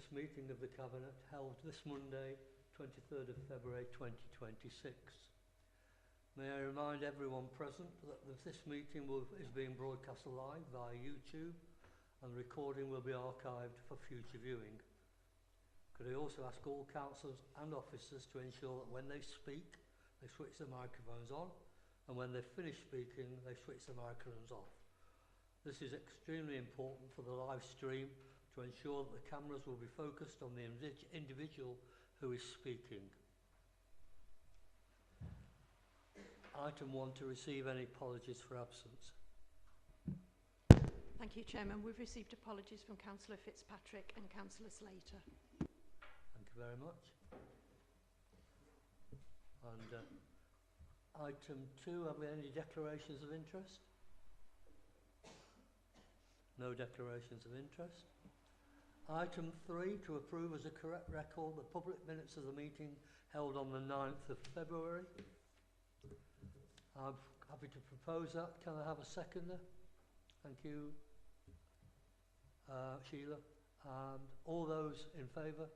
business meeting of the Cabinet held this Monday, 23rd of February 2026. May I remind everyone present that this meeting is being broadcast live via YouTube and the recording will be archived for future viewing. Could I also ask all councillors and officers to ensure that when they speak, they switch their microphones on, and when they finish speaking, they switch their microphones off. This is extremely important for the live stream to ensure that the cameras will be focused on the individual who is speaking. Item 1, to receive any apologies for absence. Thank you, Chairman. We've received apologies from Councillor Fitzpatrick and Councillor Slater. Thank you very much. And item 2, have we any declarations of interest? No declarations of interest. Item 3, to approve as a correct record the public minutes of the meeting held on the 9th of February. I'm happy to propose that. Can I have a seconder? Thank you, Sheila. And all those in favour?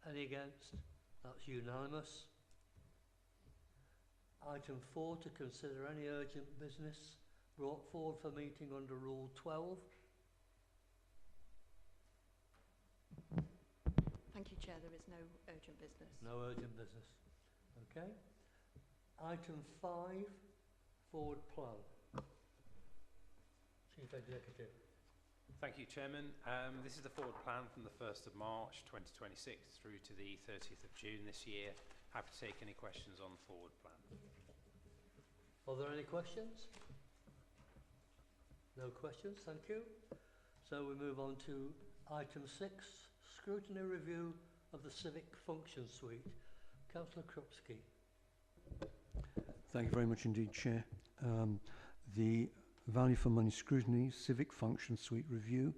Any against? That's unanimous. Item 4, to consider any urgent business brought forward for meeting under Rule 12. Thank you, Chair. There is no urgent business. No urgent business. Okay. Item 5, forward plan. Chief Executive. Thank you, Chairman. This is the forward plan from the 1st of March 2026 through to the 30th of June this year. Happy to take any questions on the forward plan. Are there any questions? No questions, thank you. So we move on to item 6, scrutiny review of the Civic Function Suite. Councillor Krupski. Thank you very much indeed, Chair. The Value for Money Scrutiny Civic Function Suite Review.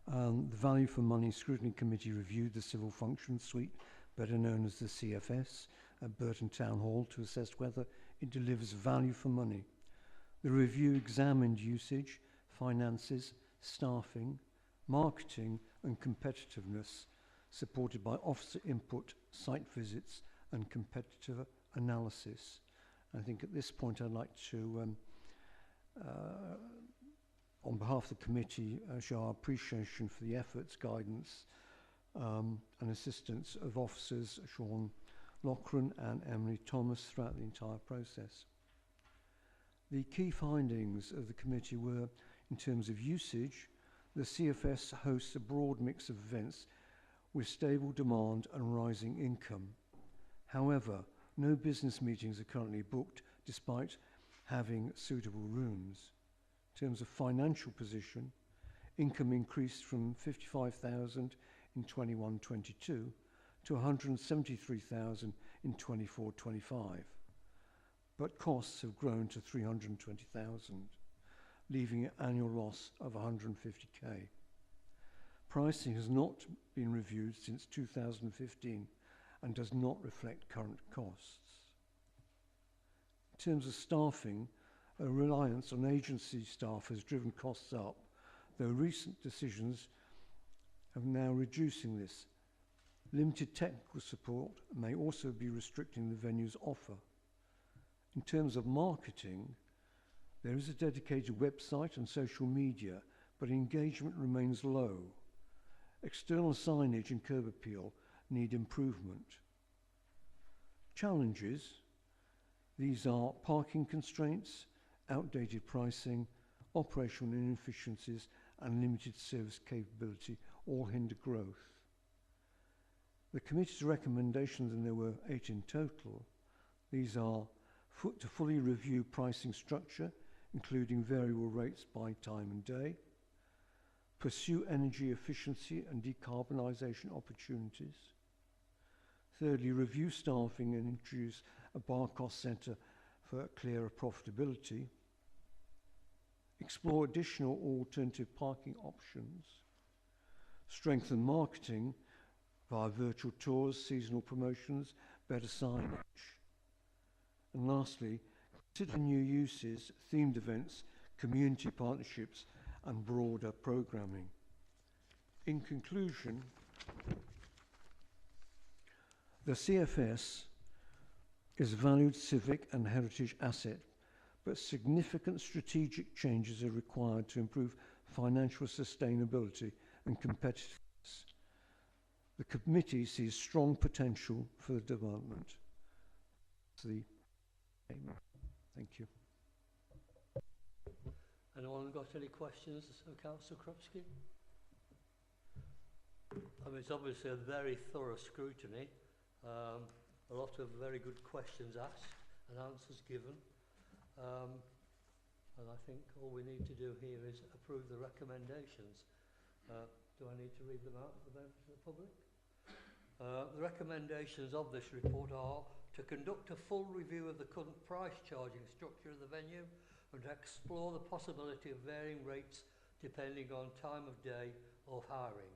The Value for Money Scrutiny Committee reviewed the Civil Function Suite, better known as the CFS, at Burton Town Hall to assess whether it delivers value for money. The review examined usage, finances, staffing, marketing and competitiveness, supported by officer input, site visits and competitor analysis. I think at this point I'd like to on behalf of the committee, show our appreciation for the efforts, guidance and assistance of officers Sean Loughran and Emily Thomas throughout the entire process. The key findings of the committee were, in terms of usage, the CFS hosts a broad mix of events with stable demand and rising income. However, no business meetings are currently booked despite having suitable rooms. In terms of financial position, income increased from 55,000 in 21-22 to 173,000 in 24-25, but costs have grown to 320,000, leaving an annual loss of 150k. Pricing has not been reviewed since 2015 and does not reflect current costs. In terms of staffing, a reliance on agency staff has driven costs up, though recent decisions have now reducing this. Limited technical support may also be restricting the venue's offer. In terms of marketing, there is a dedicated website and social media, but engagement remains low. External signage and curb appeal need improvement. Challenges, these are parking constraints, outdated pricing, operational inefficiencies and limited service capability all hinder growth. The committee's recommendations, and there were 8 in total, these are to fully review pricing structure, including variable rates by time and day, pursue energy efficiency and decarbonisation opportunities. Thirdly, review staffing and introduce a bar cost centre for clearer profitability. Explore additional alternative parking options. Strengthen marketing via virtual tours, seasonal promotions, better signage. And lastly, consider new uses, themed events, community partnerships and broader programming. In conclusion, the CFS is a valued civic and heritage asset, but significant strategic changes are required to improve financial sustainability and competitiveness. The committee sees strong potential for the development. Thank you. Anyone got any questions of Councillor Krupski? I mean, it's obviously a very thorough scrutiny. A lot of very good questions asked and answers given. And I think all we need to do here is approve the recommendations. Do I need to read them out for the benefit of the public? The recommendations of this report are to conduct a full review of the current price charging structure of the venue and to explore the possibility of varying rates depending on time of day or hiring.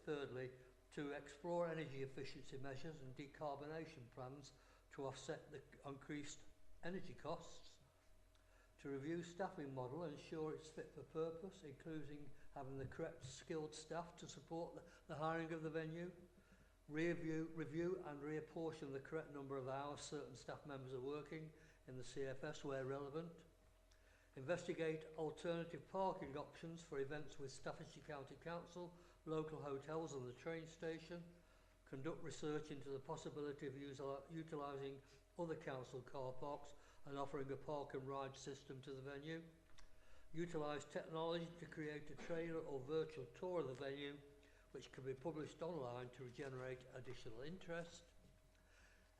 Thirdly, to explore energy efficiency measures and decarbonation plans to offset the increased energy costs. To review staffing model and ensure it's fit for purpose, including having the correct skilled staff to support the hiring of the venue. Review and reapportion the correct number of hours certain staff members are working in the CFS where relevant. Investigate alternative parking options for events with Staffordshire County Council, local hotels and the train station. Conduct research into the possibility of utilising other council car parks and offering a park and ride system to the venue. Utilise technology to create a trailer or virtual tour of the venue which can be published online to generate additional interest.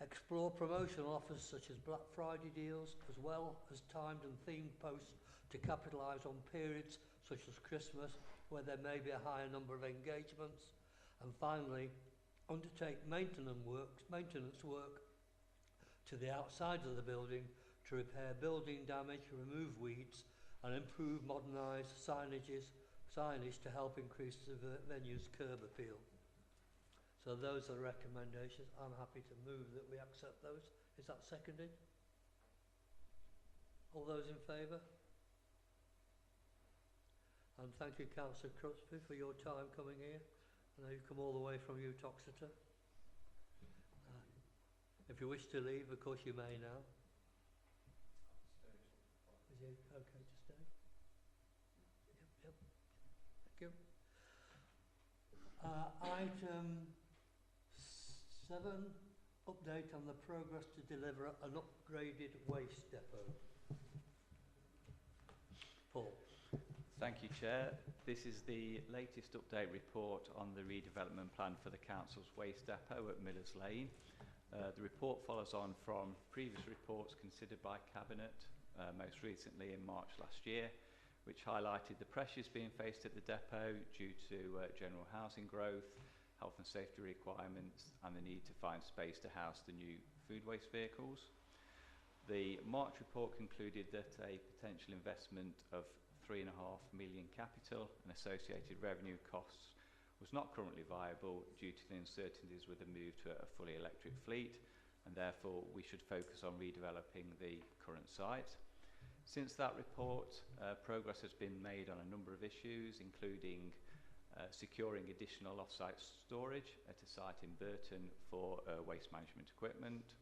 Explore promotional offers such as Black Friday deals as well as timed and themed posts to capitalise on periods such as Christmas where there may be a higher number of engagements. And finally, undertake maintenance work to the outside of the building to repair building damage, remove weeds and improve modernised signage to help increase the venue's curb appeal. So those are the recommendations. I'm happy to move that we accept those. Is that seconded? All those in favour? And thank you, Councillor Crutchby, for your time coming here. I know you've come all the way from Utoxeter. If you wish to leave, of course you may now. Is it okay to stay? Yep. Thank you. Item 7, update on the progress to deliver an upgraded waste depot. Paul. Thank you, Chair. This is the latest update report on the redevelopment plan for the Council's waste depot at Millers Lane. The report follows on from previous reports considered by Cabinet, most recently in March last year, which highlighted the pressures being faced at the depot due to general housing growth, health and safety requirements, and the need to find space to house the new food waste vehicles. The March report concluded that a potential investment of £3.5 million capital and associated revenue costs was not currently viable due to the uncertainties with the move to a fully electric fleet, and therefore we should focus on redeveloping the current site. Since that report, progress has been made on a number of issues, including securing additional off-site storage at a site in Burton for waste management equipment.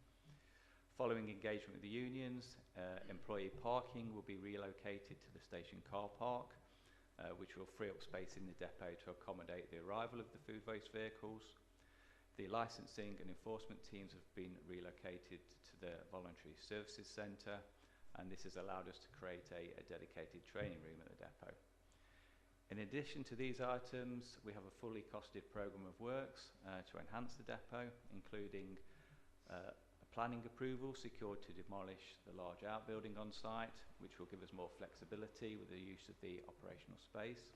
Following engagement with the unions, employee parking will be relocated to the station car park, which will free up space in the depot to accommodate the arrival of the food waste vehicles. The licensing and enforcement teams have been relocated to the Voluntary Services Centre, and this has allowed us to create a dedicated training room at the depot. In addition to these items, we have a fully costed programme of works to enhance the depot, including planning approval secured to demolish the large outbuilding on site, which will give us more flexibility with the use of the operational space.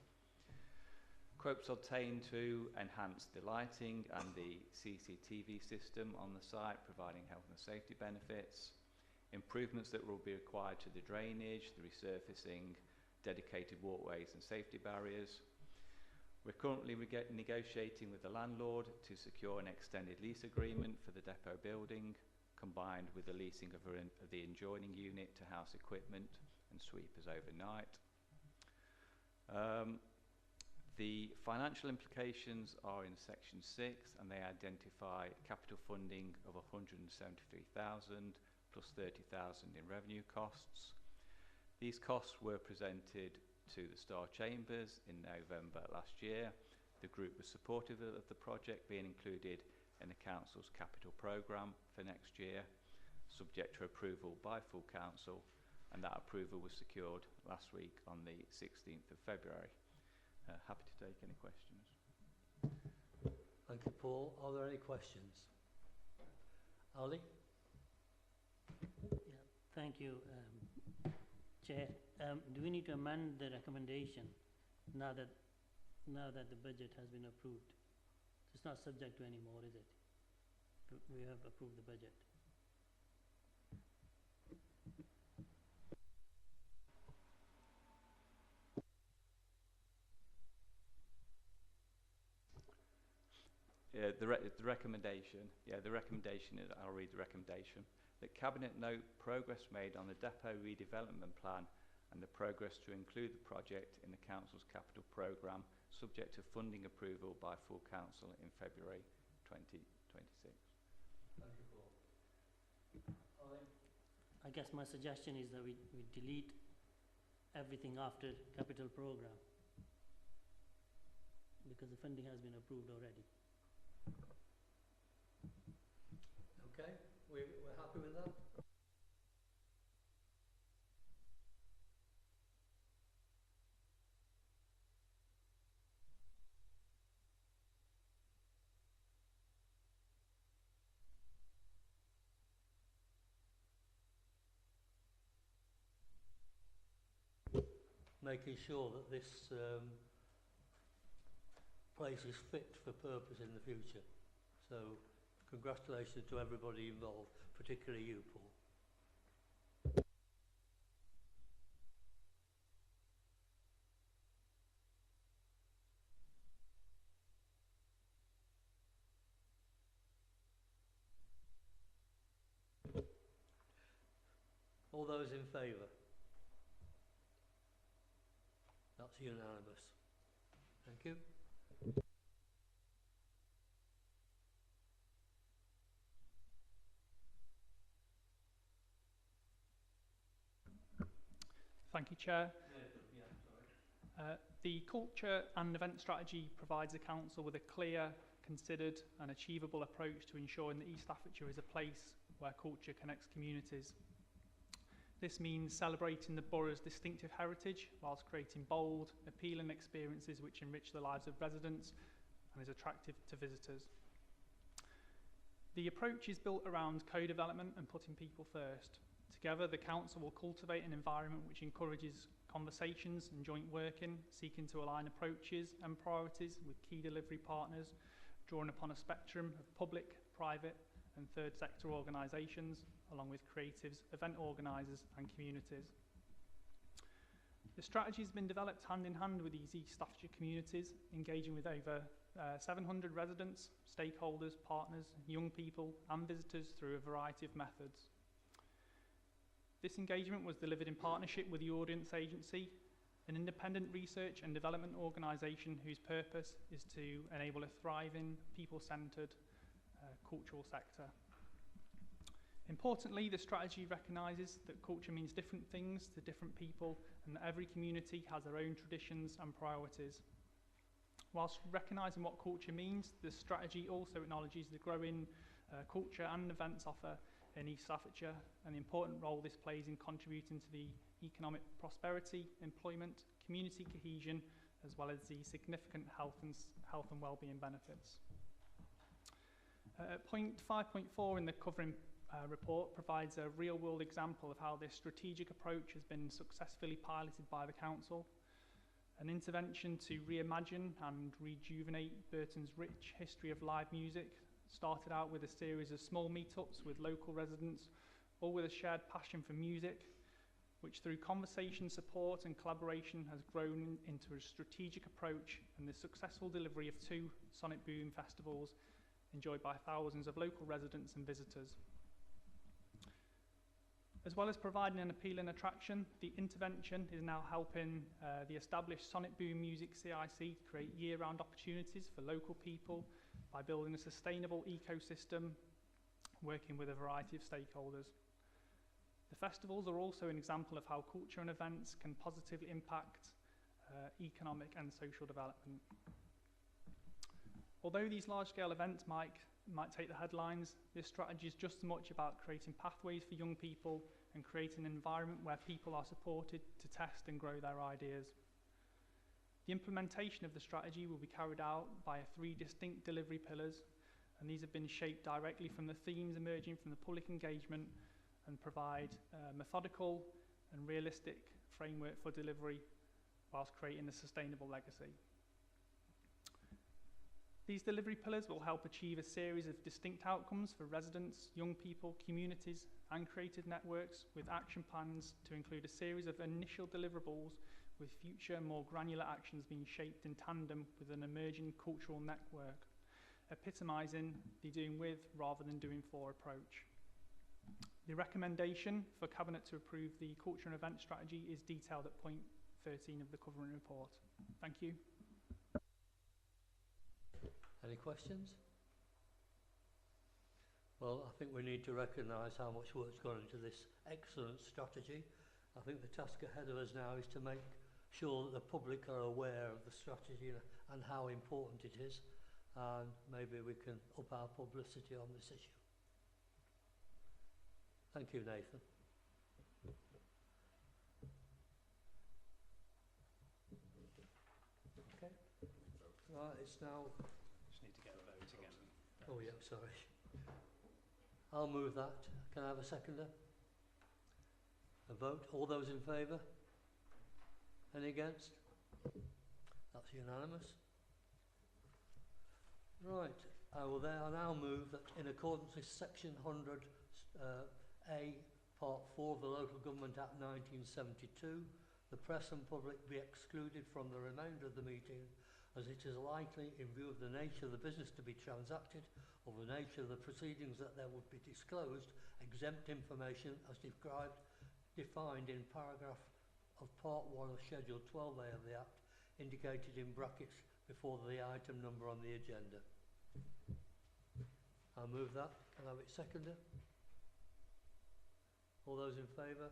Quotes obtained to enhance the lighting and the CCTV system on the site, providing health and safety benefits. Improvements that will be required to the drainage, the resurfacing, dedicated walkways and safety barriers. We're currently negotiating with the landlord to secure an extended lease agreement for the depot building, combined with the leasing of the adjoining unit to house equipment and sweepers overnight. The financial implications are in section 6, and they identify capital funding of 173,000 plus 30,000 in revenue costs. These costs were presented to the Star Chambers in November last year. The group was supportive of the project being included in the council's capital programme for next year, subject to approval by full council, and that approval was secured last week on the 16th of February. Happy to take any questions. Thank you, Paul. Are there any questions? Ali? Yeah, thank you, Chair. Do we need to amend the recommendation now that the budget has been approved? It's not subject to any more, is it? We have approved the budget. The recommendation, I'll read the recommendation. That Cabinet note progress made on the depot redevelopment plan and the progress to include the project in the Council's capital programme, subject to funding approval by full Council in February 2026. Thank you, Paul. Ali? I guess my suggestion is that we delete everything after capital programme because the funding has been approved already. Okay, we're happy with that? Making sure that this place is fit for purpose in the future. So congratulations to everybody involved, particularly you, Paul. All those in favour? That's unanimous. Thank you. Thank you, Chair. The culture and event strategy provides the Council with a clear, considered and achievable approach to ensuring that East Staffordshire is a place where culture connects communities. This means celebrating the borough's distinctive heritage whilst creating bold, appealing experiences which enrich the lives of residents and is attractive to visitors. The approach is built around co-development and putting people first. Together, the Council will cultivate an environment which encourages conversations and joint working, seeking to align approaches and priorities with key delivery partners, drawing upon a spectrum of public, private and third sector organisations, along with creatives, event organisers and communities. The strategy has been developed hand in hand with these East Staffordshire communities, engaging with over 700 residents, stakeholders, partners, young people and visitors through a variety of methods. This engagement was delivered in partnership with the Audience Agency, an independent research and development organisation whose purpose is to enable a thriving, people-centred cultural sector. Importantly, the strategy recognises that culture means different things to different people and that every community has their own traditions and priorities. Whilst recognising what culture means, the strategy also acknowledges the growing culture and events offer in East Staffordshire and the important role this plays in contributing to the economic prosperity, employment, community cohesion, as well as the significant health and wellbeing benefits. Point 5.4 in the covering report provides a real-world example of how this strategic approach has been successfully piloted by the Council. An intervention to reimagine and rejuvenate Burton's rich history of live music started out with a series of small meetups with local residents, all with a shared passion for music, which through conversation, support and collaboration has grown into a strategic approach and the successful delivery of 2 Sonic Boom festivals enjoyed by thousands of local residents and visitors. As well as providing an appealing attraction, the intervention is now helping the established Sonic Boom Music CIC create year-round opportunities for local people by building a sustainable ecosystem, working with a variety of stakeholders. The festivals are also an example of how culture and events can positively impact economic and social development. Although these large-scale events might take the headlines, this strategy is just as much about creating pathways for young people and creating an environment where people are supported to test and grow their ideas. The implementation of the strategy will be carried out via 3 distinct delivery pillars, and these have been shaped directly from the themes emerging from the public engagement and provide a methodical and realistic framework for delivery whilst creating a sustainable legacy. These delivery pillars will help achieve a series of distinct outcomes for residents, young people, communities and creative networks, with action plans to include a series of initial deliverables with future more granular actions being shaped in tandem with an emerging cultural network, epitomising the doing with rather than doing for approach. The recommendation for Cabinet to approve the culture and event strategy is detailed at point 13 of the covering report. Thank you. Any questions? Well, I think we need to recognise how much work's gone into this excellent strategy. I think the task ahead of us now is to make sure that the public are aware of the strategy and how important it is, and maybe we can up our publicity on this issue. Thank you, Nathan. Okay. Right, it's now... Just need to get a vote again. Oh yeah, sorry. I'll move that. Can I have a seconder? A vote. All those in favour? Any against? That's unanimous. Right. I will now move that in accordance with section 100 A part 4 of the Local Government Act 1972, the press and public be excluded from the remainder of the meeting, as it is likely, in view of the nature of the business to be transacted or the nature of the proceedings, that there would be disclosed exempt information as defined in paragraph of part 1 of schedule 12A of the Act, indicated in brackets before the item number on the agenda. I'll move that. Can I have it seconded? All those in favour?